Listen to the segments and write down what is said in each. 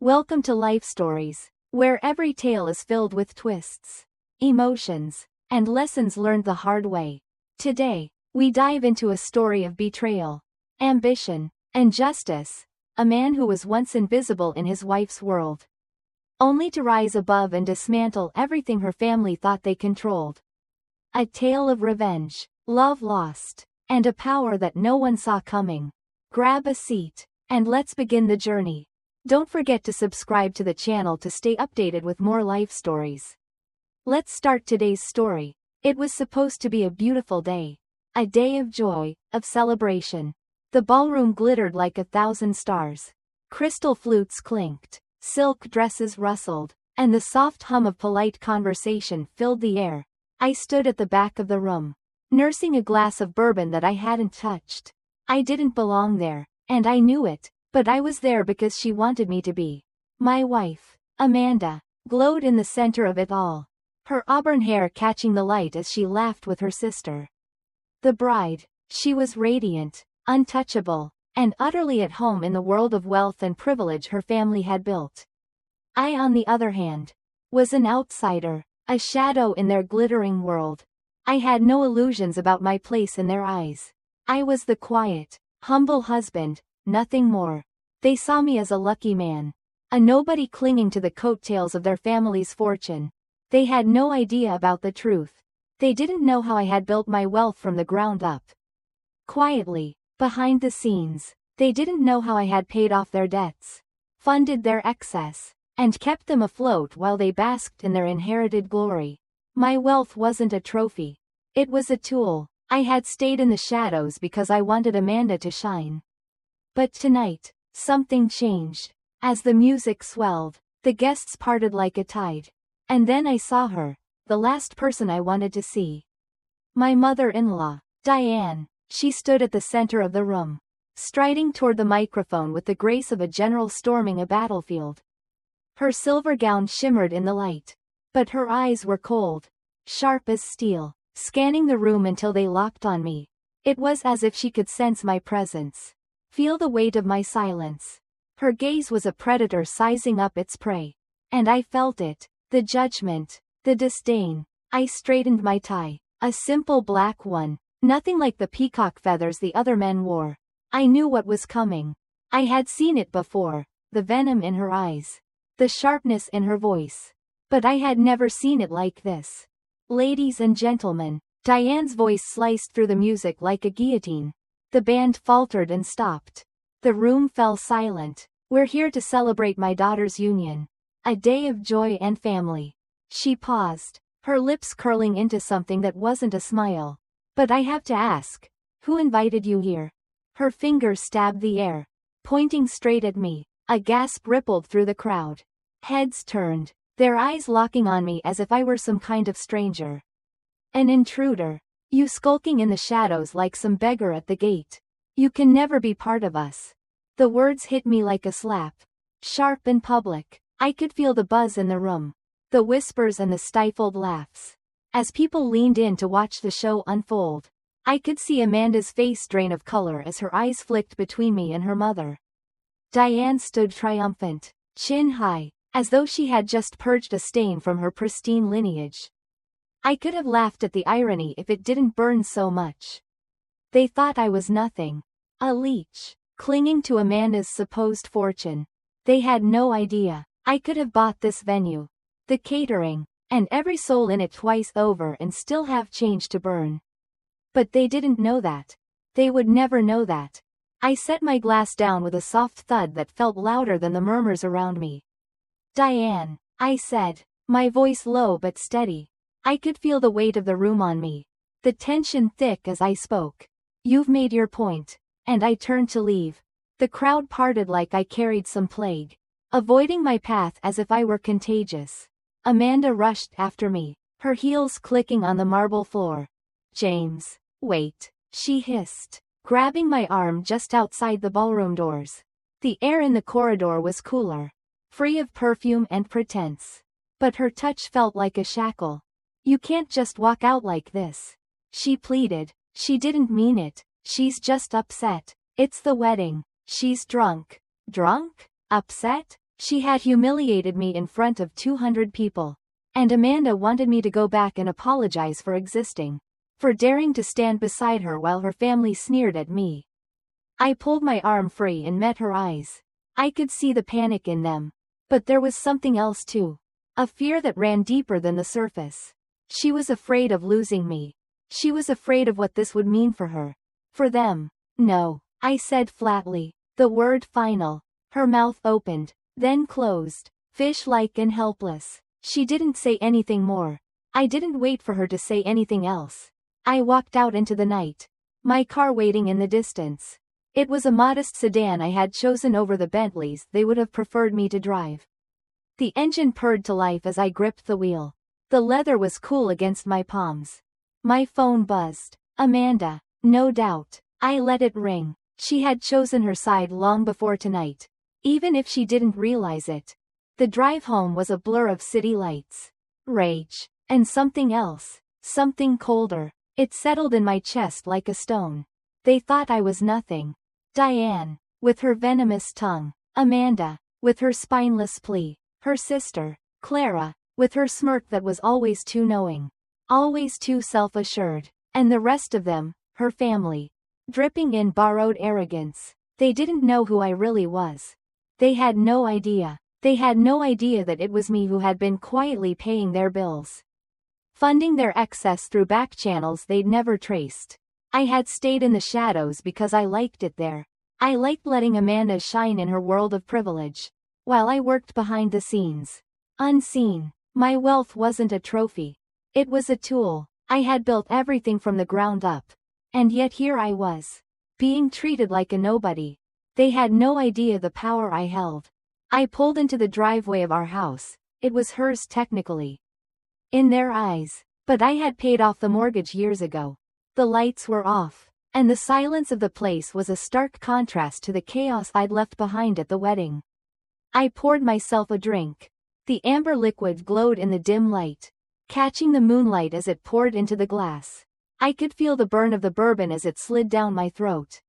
Welcome to Life Stories, where every tale is filled with twists, emotions, and lessons learned the hard way. Today, we dive into a story of betrayal, ambition, and justice, a man who was once invisible in his wife's world, only to rise above and dismantle everything her family thought they controlled. A tale of revenge, love lost, and a power that no one saw coming. Grab a seat, and let's begin the journey. Don't forget to subscribe to the channel to stay updated with more life stories. Let's start today's story. It was supposed to be a beautiful day. A day of joy, of celebration. The ballroom glittered like 1,000 stars. Crystal flutes clinked, silk dresses rustled, and the soft hum of polite conversation filled the air. I stood at the back of the room, nursing a glass of bourbon that I hadn't touched. I didn't belong there, and I knew it. But I was there because she wanted me to be. My wife, Amanda, glowed in the center of it all, her auburn hair catching the light as she laughed with her sister. The bride, she was radiant, untouchable, and utterly at home in the world of wealth and privilege her family had built. I, on the other hand, was an outsider, a shadow in their glittering world. I had no illusions about my place in their eyes. I was the quiet, humble husband, nothing more. They saw me as a lucky man, a nobody clinging to the coattails of their family's fortune. They had no idea about the truth. They didn't know how I had built my wealth from the ground up. Quietly, behind the scenes, they didn't know how I had paid off their debts, funded their excess, and kept them afloat while they basked in their inherited glory. My wealth wasn't a trophy. It was a tool. I had stayed in the shadows because I wanted Amanda to shine. But tonight, something changed. As the music swelled, the guests parted like a tide. And then I saw her, the last person I wanted to see. My mother-in-law, Diane. She stood at the center of the room, striding toward the microphone with the grace of a general storming a battlefield. Her silver gown shimmered in the light, but her eyes were cold, sharp as steel, scanning the room until they locked on me. It was as if she could sense my presence, feel the weight of my silence. Her gaze was a predator sizing up its prey. And I felt it, the judgment, the disdain. I straightened my tie, a simple black one, nothing like the peacock feathers the other men wore. I knew what was coming. I had seen it before, the venom in her eyes, the sharpness in her voice. But I had never seen it like this. Ladies and gentlemen, Diane's voice sliced through the music like a guillotine. The band faltered and stopped. The room fell silent. We're here to celebrate my daughter's union. A day of joy and family. She paused, her lips curling into something that wasn't a smile. But I have to ask, who invited you here? Her fingers stabbed the air, pointing straight at me. A gasp rippled through the crowd. Heads turned, their eyes locking on me as if I were some kind of stranger. An intruder. You skulking in the shadows like some beggar at the gate. You can never be part of us. The words hit me like a slap. Sharp and public. I could feel the buzz in the room, the whispers and the stifled laughs. As people leaned in to watch the show unfold, I could see Amanda's face drain of color as her eyes flicked between me and her mother. Diane stood triumphant, chin high, as though she had just purged a stain from her pristine lineage. I could have laughed at the irony if it didn't burn so much. They thought I was nothing. A leech, clinging to Amanda's supposed fortune. They had no idea. I could have bought this venue, the catering, and every soul in it twice over and still have change to burn. But they didn't know that. They would never know that. I set my glass down with a soft thud that felt louder than the murmurs around me. Diane, I said, my voice low but steady. I could feel the weight of the room on me, the tension thick as I spoke. You've made your point. And I turned to leave. The crowd parted like I carried some plague, avoiding my path as if I were contagious. Amanda rushed after me, her heels clicking on the marble floor. James, wait, she hissed, grabbing my arm just outside the ballroom doors. The air in the corridor was cooler, free of perfume and pretense. But her touch felt like a shackle. You can't just walk out like this. She pleaded. She didn't mean it. She's just upset. It's the wedding. She's drunk. Drunk? Upset? She had humiliated me in front of 200 people. And Amanda wanted me to go back and apologize for existing. For daring to stand beside her while her family sneered at me. I pulled my arm free and met her eyes. I could see the panic in them. But there was something else too. A fear that ran deeper than the surface. She was afraid of losing me. She was afraid of what this would mean for her. For them. No, I said flatly. The word final. Her mouth opened, then closed, fish-like and helpless. She didn't say anything more. I didn't wait for her to say anything else. I walked out into the night. My car waiting in the distance. It was a modest sedan I had chosen over the Bentleys they would have preferred me to drive. The engine purred to life as I gripped the wheel. The leather was cool against my palms. My phone buzzed. Amanda. No doubt. I let it ring. She had chosen her side long before tonight. Even if she didn't realize it. The drive home was a blur of city lights. Rage. And something else. Something colder. It settled in my chest like a stone. They thought I was nothing. Diane. With her venomous tongue. Amanda. With her spineless plea. Her sister. Clara. With her smirk that was always too knowing. Always too self-assured. And the rest of them, her family. Dripping in borrowed arrogance. They didn't know who I really was. They had no idea. They had no idea that it was me who had been quietly paying their bills. Funding their excess through back channels they'd never traced. I had stayed in the shadows because I liked it there. I liked letting Amanda shine in her world of privilege. While I worked behind the scenes. Unseen. My wealth wasn't a trophy. It was a tool. I had built everything from the ground up. And yet here I was. Being treated like a nobody. They had no idea the power I held. I pulled into the driveway of our house. It was hers technically. In their eyes. But I had paid off the mortgage years ago. The lights were off. And the silence of the place was a stark contrast to the chaos I'd left behind at the wedding. I poured myself a drink. The amber liquid glowed in the dim light, catching the moonlight as it poured into the glass. I could feel the burn of the bourbon as it slid down my throat.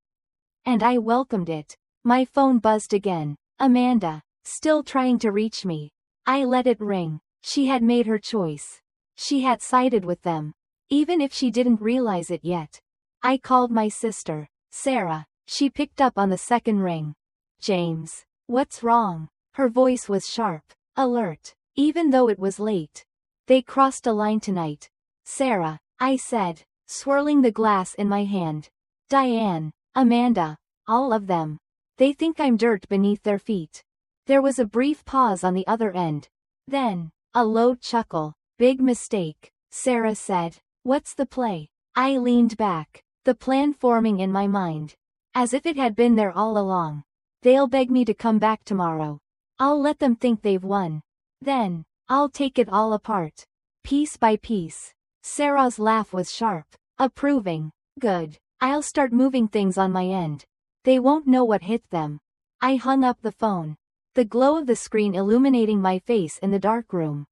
And I welcomed it. My phone buzzed again. Amanda. Still trying to reach me. I let it ring. She had made her choice. She had sided with them. Even if she didn't realize it yet. I called my sister, Sarah. She picked up on the second ring. James. What's wrong? Her voice was sharp, alert, even though it was late. They crossed a line tonight. Sarah, I said, swirling the glass in my hand. Diane, Amanda, all of them. They think I'm dirt beneath their feet. There was a brief pause on the other end. Then, a low chuckle. Big mistake, Sarah said. What's the play? I leaned back, the plan forming in my mind. As if it had been there all along. They'll beg me to come back tomorrow. I'll let them think they've won. Then, I'll take it all apart. Piece by piece. Sarah's laugh was sharp, approving. Good. I'll start moving things on my end. They won't know what hit them. I hung up the phone. The glow of the screen illuminating my face in the dark room.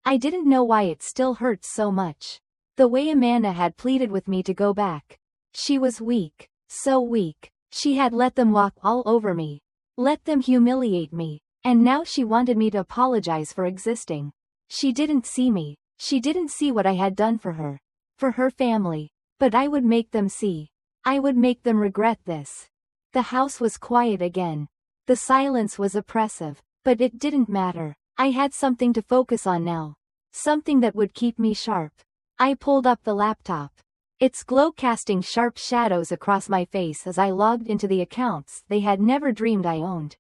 I didn't know why it still hurt so much. The way Amanda had pleaded with me to go back. She was weak, so weak. She had let them walk all over me. Let them humiliate me. And now she wanted me to apologize for existing. She didn't see me. She didn't see what I had done for her. For her family. But I would make them see. I would make them regret this. The house was quiet again. The silence was oppressive. But it didn't matter. I had something to focus on now. Something that would keep me sharp. I pulled up the laptop. Its glow casting sharp shadows across my face as I logged into the accounts they had never dreamed I owned.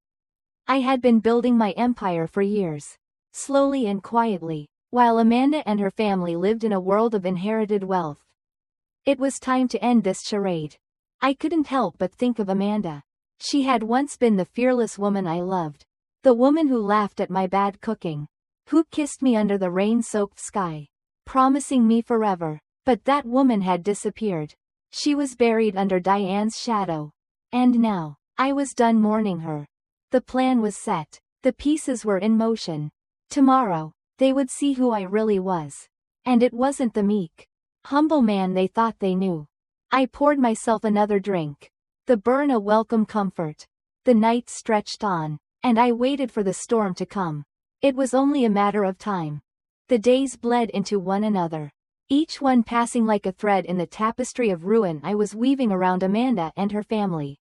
I had been building my empire for years. Slowly and quietly, while Amanda and her family lived in a world of inherited wealth. It was time to end this charade. I couldn't help but think of Amanda. She had once been the fearless woman I loved. The woman who laughed at my bad cooking. Who kissed me under the rain-soaked sky. Promising me forever. But that woman had disappeared. She was buried under Diane's shadow. And now, I was done mourning her. The plan was set. The pieces were in motion. Tomorrow, they would see who I really was. And it wasn't the meek, humble man they thought they knew. I poured myself another drink. The burn a welcome comfort. The night stretched on. and I waited for the storm to come. It was only a matter of time. The days bled into one another, each one passing like a thread in the tapestry of ruin I was weaving around Amanda and her family.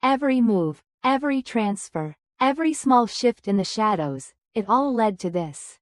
Every move, every transfer, every small shift in the shadows, it all led to this.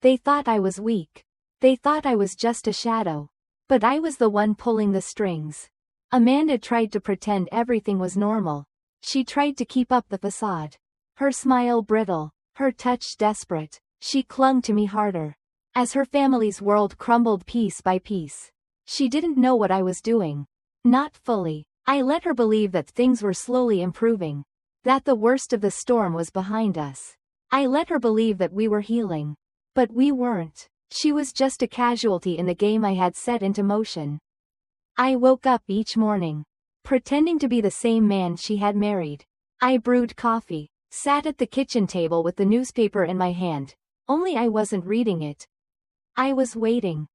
They thought I was weak. They thought I was just a shadow. But I was the one pulling the strings. Amanda tried to pretend everything was normal. She tried to keep up the facade. Her smile brittle, her touch desperate. She clung to me harder. As her family's world crumbled piece by piece. She didn't know what I was doing. Not fully. I let her believe that things were slowly improving. That the worst of the storm was behind us. I let her believe that we were healing. But we weren't. She was just a casualty in the game I had set into motion. I woke up each morning, pretending to be the same man she had married. I brewed coffee, sat at the kitchen table with the newspaper in my hand, only I wasn't reading it. I was waiting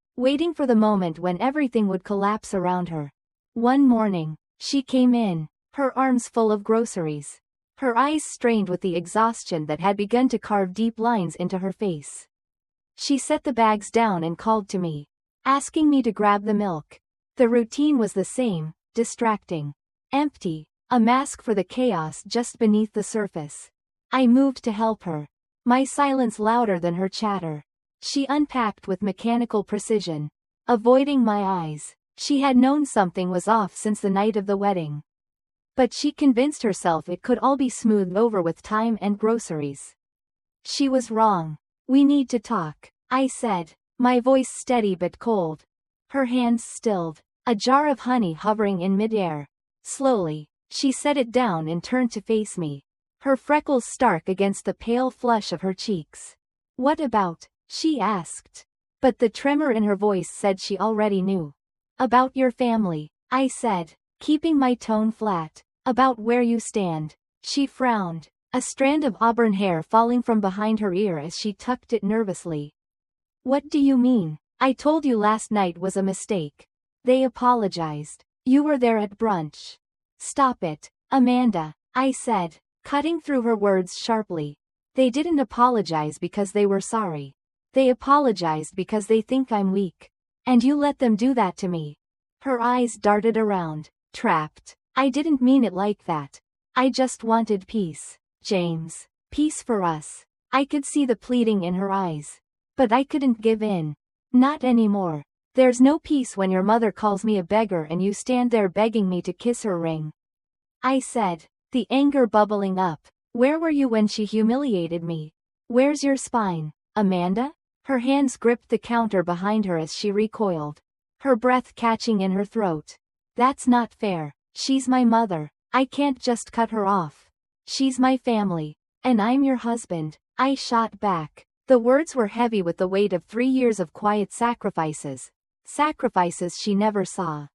for the moment when everything would collapse around her. One morning, she came in, her arms full of groceries. Her eyes strained with the exhaustion that had begun to carve deep lines into her face. She set the bags down and called to me, asking me to grab the milk. The routine was the same, distracting, empty, a mask for the chaos just beneath the surface. I moved to help her, my silence louder than her chatter. She unpacked with mechanical precision, avoiding my eyes. She had known something was off since the night of the wedding. But she convinced herself it could all be smoothed over with time and groceries. She was wrong. We need to talk, I said, my voice steady but cold. Her hands stilled, a jar of honey hovering in midair. Slowly, she set it down and turned to face me, her freckles stark against the pale flush of her cheeks. What about? She asked. But the tremor in her voice said she already knew. About your family, I said, keeping my tone flat. About where you stand. She frowned, a strand of auburn hair falling from behind her ear as she tucked it nervously. What do you mean? I told you last night was a mistake. They apologized. You were there at brunch. Stop it, Amanda, I said, cutting through her words sharply. They didn't apologize because they were sorry. They apologized because they think I'm weak. And you let them do that to me. Her eyes darted around, trapped. I didn't mean it like that. I just wanted peace, James. Peace for us. I could see the pleading in her eyes. But I couldn't give in. Not anymore. There's no peace when your mother calls me a beggar and you stand there begging me to kiss her ring. I said, the anger bubbling up. Where were you when she humiliated me? Where's your spine, Amanda? Her hands gripped the counter behind her as she recoiled, her breath catching in her throat. That's not fair. She's my mother. I can't just cut her off. She's my family. And I'm your husband. I shot back. The words were heavy with the weight of 3 years of quiet sacrifices. Sacrifices she never saw.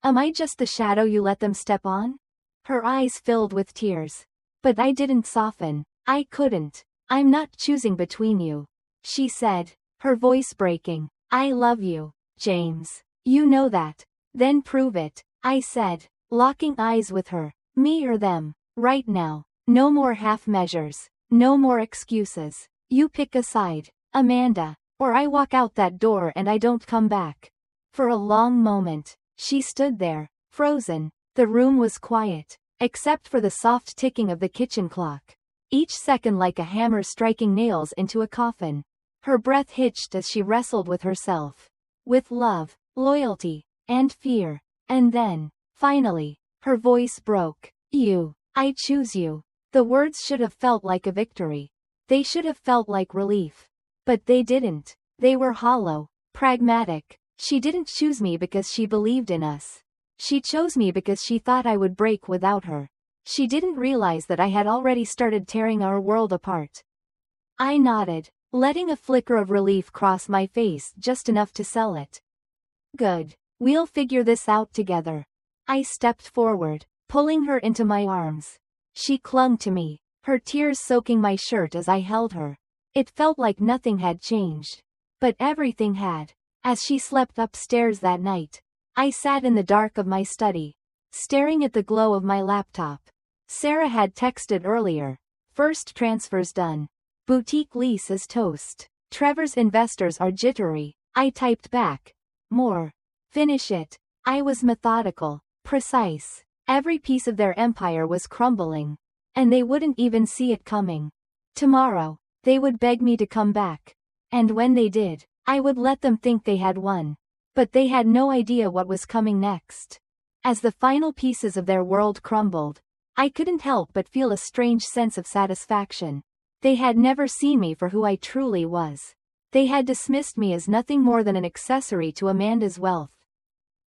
Am I just the shadow you let them step on? Her eyes filled with tears. But I didn't soften. I couldn't. I'm not choosing between you. She said, her voice breaking. I love you, James. You know that. Then prove it, I said, locking eyes with her. Me or them. Right now. No more half measures. No more excuses. You pick a side, Amanda, or I walk out that door and I don't come back. For a long moment, she stood there, frozen. The room was quiet, except for the soft ticking of the kitchen clock. Each second like a hammer striking nails into a coffin. Her breath hitched as she wrestled with herself. With love, loyalty, and fear. And then, finally, her voice broke. You. I choose you. The words should have felt like a victory. They should have felt like relief. But they didn't. They were hollow, pragmatic. She didn't choose me because she believed in us. She chose me because she thought I would break without her. She didn't realize that I had already started tearing our world apart. I nodded, letting a flicker of relief cross my face just enough to sell it. Good. We'll figure this out together. I stepped forward, pulling her into my arms. She clung to me, her tears soaking my shirt as I held her. It felt like nothing had changed. But everything had. As she slept upstairs that night, I sat in the dark of my study, staring at the glow of my laptop. Sarah had texted earlier, First transfers done. Boutique lease is toast. Trevor's investors are jittery. I typed back. More. Finish it. I was methodical, precise. Every piece of their empire was crumbling. And they wouldn't even see it coming. Tomorrow, they would beg me to come back. And when they did, I would let them think they had won. But they had no idea what was coming next. As the final pieces of their world crumbled, I couldn't help but feel a strange sense of satisfaction. They had never seen me for who I truly was. They had dismissed me as nothing more than an accessory to Amanda's wealth.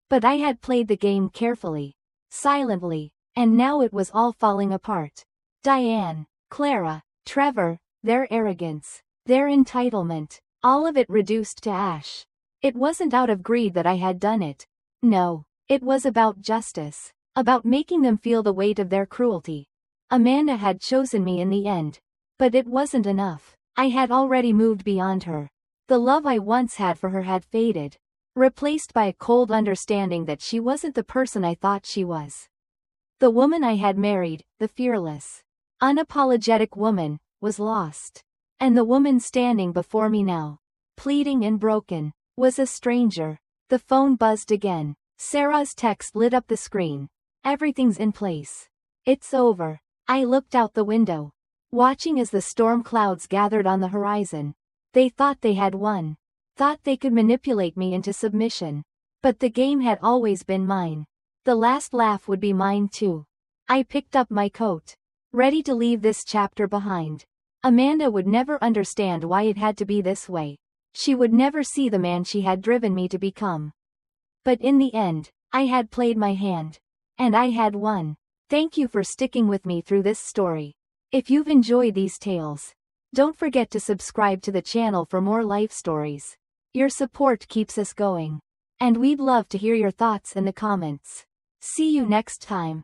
But I had played the game carefully, silently, and now it was all falling apart. Diane, Clara, Trevor, their arrogance, their entitlement, all of it reduced to ash. It wasn't out of greed that I had done it. No, it was about justice, about making them feel the weight of their cruelty. Amanda had chosen me in the end. But it wasn't enough. I had already moved beyond her. The love I once had for her had faded, replaced by a cold understanding that she wasn't the person I thought she was. The woman I had married, the fearless, unapologetic woman, was lost. And the woman standing before me now, pleading and broken, was a stranger. The phone buzzed again. Sarah's text lit up the screen. Everything's in place. It's over. I looked out the window, watching as the storm clouds gathered on the horizon. They thought they had won. Thought they could manipulate me into submission. But the game had always been mine. The last laugh would be mine too. I picked up my coat, ready to leave this chapter behind. Amanda would never understand why it had to be this way. She would never see the man she had driven me to become. But in the end, I had played my hand. And I had won. Thank you for sticking with me through this story. If you've enjoyed these tales, don't forget to subscribe to the channel for more life stories. Your support keeps us going. And we'd love to hear your thoughts in the comments. See you next time.